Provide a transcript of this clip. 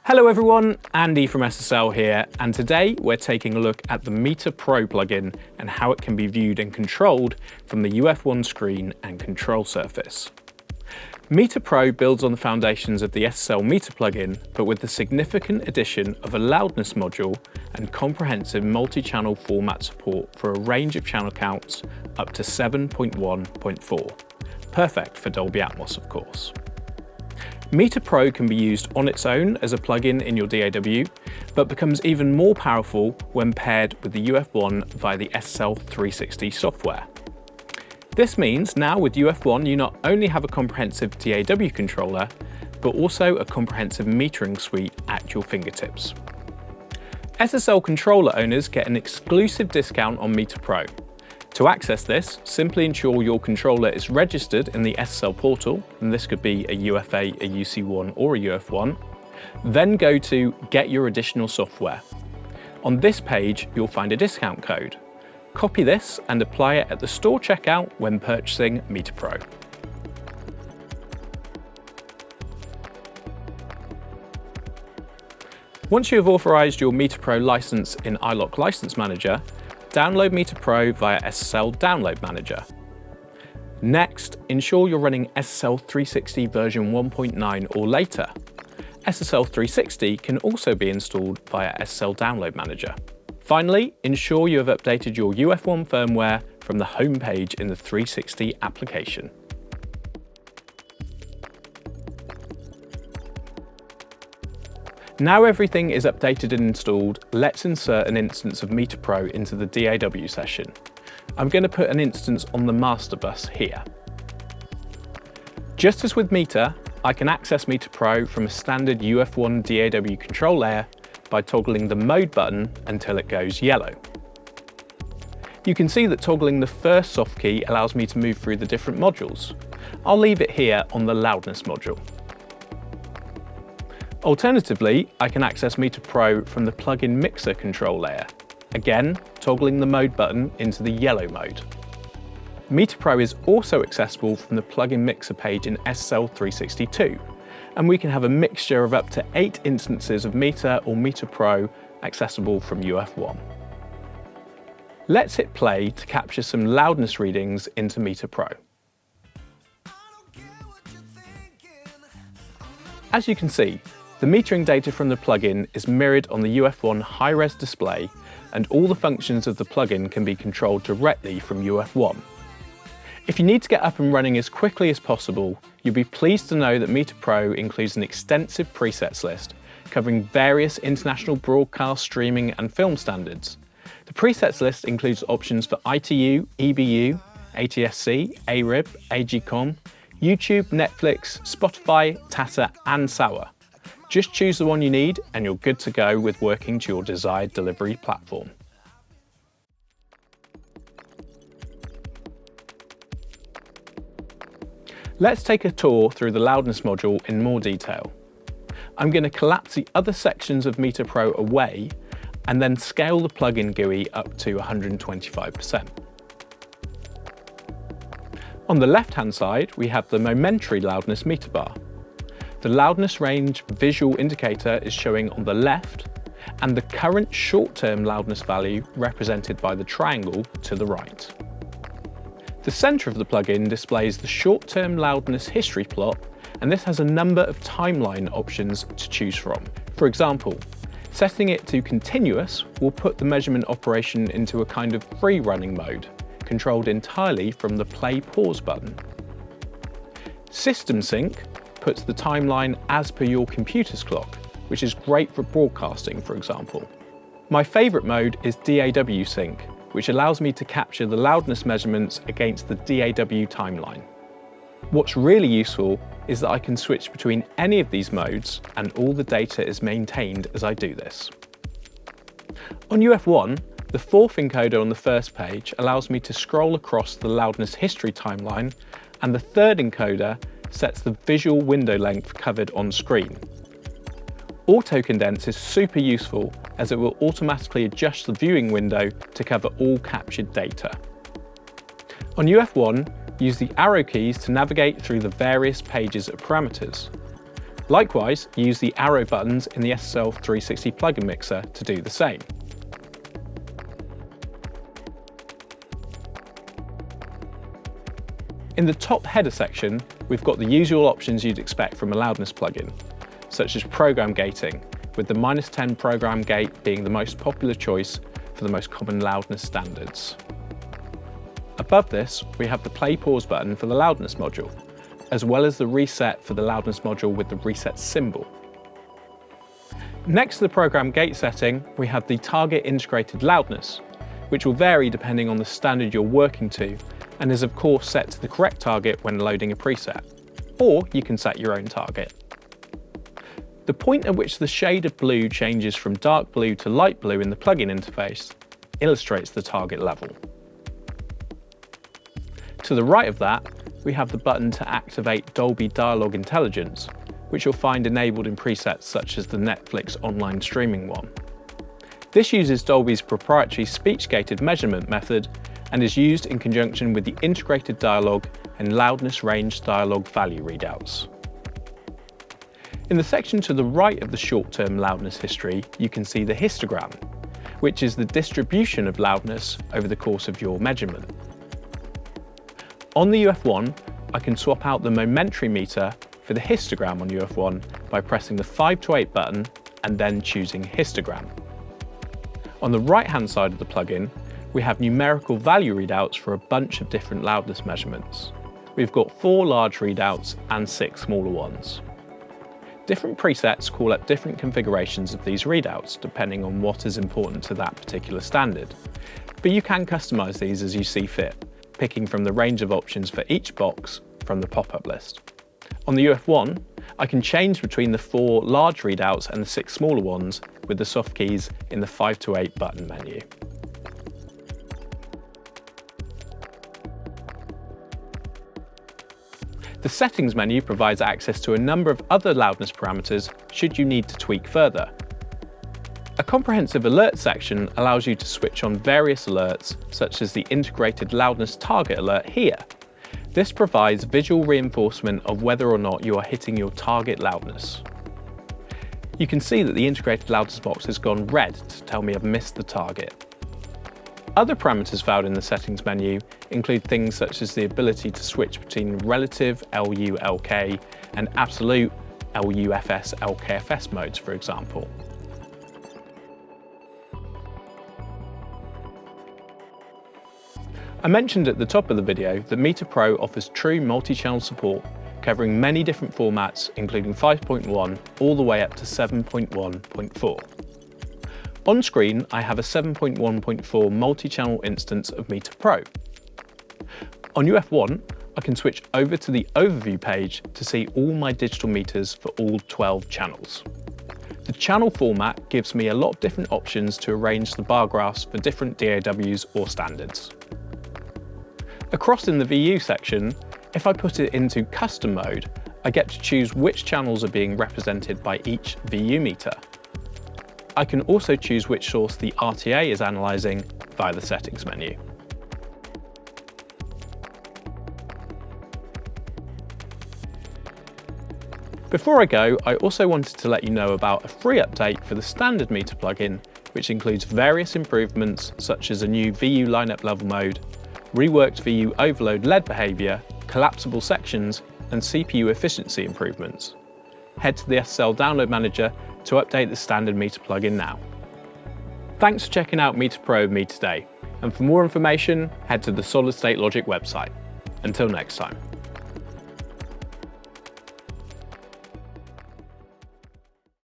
Hello everyone, Andy from SSL here, and today we're taking a look at the Meter Pro plugin and how it can be viewed and controlled from the UF1 screen and control surface. Meter Pro builds on the foundations of the SSL Meter plugin, but with the significant addition of a Loudness module and comprehensive multi-channel format support for a range of channel counts up to 7.1.4. Perfect for Dolby Atmos, of course. Meter Pro can be used on its own as a plugin in your DAW, but becomes even more powerful when paired with the UF1 via the SSL 360 software. This means now with UF1 you not only have a comprehensive DAW controller, but also a comprehensive metering suite at your fingertips. SSL controller owners get an exclusive discount on Meter Pro. To access this, simply ensure your controller is registered in the SSL portal, and this could be a UFA, a UC1 or a UF1. Then go to Get Your Additional Software. On this page, you'll find a discount code. Copy this and apply it at the store checkout when purchasing Meter Pro. Once you have authorized your Meter Pro license in iLok License Manager, download Meter Pro via SSL Download Manager. Next, ensure you're running SSL 360 version 1.9 or later. SSL 360 can also be installed via SSL Download Manager. Finally, ensure you have updated your UF1 firmware from the home page in the 360 application. Now everything is updated and installed, let's insert an instance of Meter Pro into the DAW session. I'm going to put an instance on the master bus here. Just as with Meter, I can access Meter Pro from a standard UF1 DAW control layer by toggling the mode button until it goes yellow. You can see that toggling the first soft key allows me to move through the different modules. I'll leave it here on the Loudness module. Alternatively, I can access Meter Pro from the plugin mixer control layer, again toggling the mode button into the yellow mode. Meter Pro is also accessible from the plugin mixer page in SSL 362, and we can have a mixture of up to 8 instances of Meter or Meter Pro accessible from UF1. Let's hit play to capture some loudness readings into Meter Pro. As you can see, the metering data from the plugin is mirrored on the UF1 high-res display, and all the functions of the plugin can be controlled directly from UF1. If you need to get up and running as quickly as possible, you'll be pleased to know that Meter Pro includes an extensive presets list covering various international broadcast, streaming and film standards. The presets list includes options for ITU, EBU, ATSC, ARIB, AGCOM, YouTube, Netflix, Spotify, Tata and SAWA. Just choose the one you need and you're good to go with working to your desired delivery platform. Let's take a tour through the Loudness module in more detail. I'm going to collapse the other sections of Meter Pro away and then scale the plugin GUI up to 125%. On the left-hand side, we have the momentary loudness meter bar. The loudness range visual indicator is showing on the left, and the current short-term loudness value represented by the triangle to the right. The center of the plugin displays the short-term loudness history plot, and this has a number of timeline options to choose from. For example, setting it to continuous will put the measurement operation into a kind of free-running mode, controlled entirely from the play-pause button. System sync puts the timeline as per your computer's clock, which is great for broadcasting, for example. My favorite mode is DAW sync, which allows me to capture the loudness measurements against the DAW timeline. What's really useful is that I can switch between any of these modes and all the data is maintained as I do this. On UF1, the fourth encoder on the first page allows me to scroll across the loudness history timeline, and the third encoder sets the visual window length covered on screen. Auto condense is super useful as it will automatically adjust the viewing window to cover all captured data. On UF1, use the arrow keys to navigate through the various pages of parameters. Likewise, use the arrow buttons in the SSL 360 plugin mixer to do the same. In the top header section, we've got the usual options you'd expect from a loudness plugin, such as program gating, with the -10 program gate being the most popular choice for the most common loudness standards. Above this, we have the play-pause button for the loudness module, as well as the reset for the loudness module with the reset symbol. Next to the program gate setting, we have the target integrated loudness, which will vary depending on the standard you're working to, and is of course set to the correct target when loading a preset, or you can set your own target. The point at which the shade of blue changes from dark blue to light blue in the plugin interface illustrates the target level. To the right of that, we have the button to activate Dolby Dialogue Intelligence, which you'll find enabled in presets such as the Netflix online streaming one. This uses Dolby's proprietary speech-gated measurement method and is used in conjunction with the integrated dialogue and loudness range dialogue value readouts. In the section to the right of the short-term loudness history, you can see the histogram, which is the distribution of loudness over the course of your measurement. On the UF1, I can swap out the momentary meter for the histogram on UF1 by pressing the 5 to 8 button and then choosing histogram. On the right-hand side of the plugin, we have numerical value readouts for a bunch of different loudness measurements. We've got 4 large readouts and 6 smaller ones. Different presets call up different configurations of these readouts depending on what is important to that particular standard, but you can customize these as you see fit, picking from the range of options for each box from the pop-up list. On the UF1, I can change between the 4 large readouts and the 6 smaller ones with the soft keys in the 5 to 8 button menu. The settings menu provides access to a number of other loudness parameters should you need to tweak further. A comprehensive alert section allows you to switch on various alerts, such as the integrated loudness target alert here. This provides visual reinforcement of whether or not you are hitting your target loudness. You can see that the integrated loudness box has gone red to tell me I've missed the target. Other parameters found in the settings menu include things such as the ability to switch between relative LU-LK and absolute LUFS-LKFS modes, for example. I mentioned at the top of the video that Meter Pro offers true multi-channel support, covering many different formats, including 5.1 all the way up to 7.1.4. On screen, I have a 7.1.4 multi-channel instance of Meter Pro. On UF1, I can switch over to the overview page to see all my digital meters for all 12 channels. The channel format gives me a lot of different options to arrange the bar graphs for different DAWs or standards. Across in the VU section, if I put it into custom mode, I get to choose which channels are being represented by each VU meter. I can also choose which source the RTA is analysing via the settings menu. Before I go, I also wanted to let you know about a free update for the standard meter plugin, which includes various improvements such as a new VU lineup level mode, reworked VU overload LED behaviour, collapsible sections, and CPU efficiency improvements. Head to the SSL Download Manager to update the standard meter plugin now. Thanks for checking out Meter Pro with me today, and for more information, head to the Solid State Logic website. Until next time.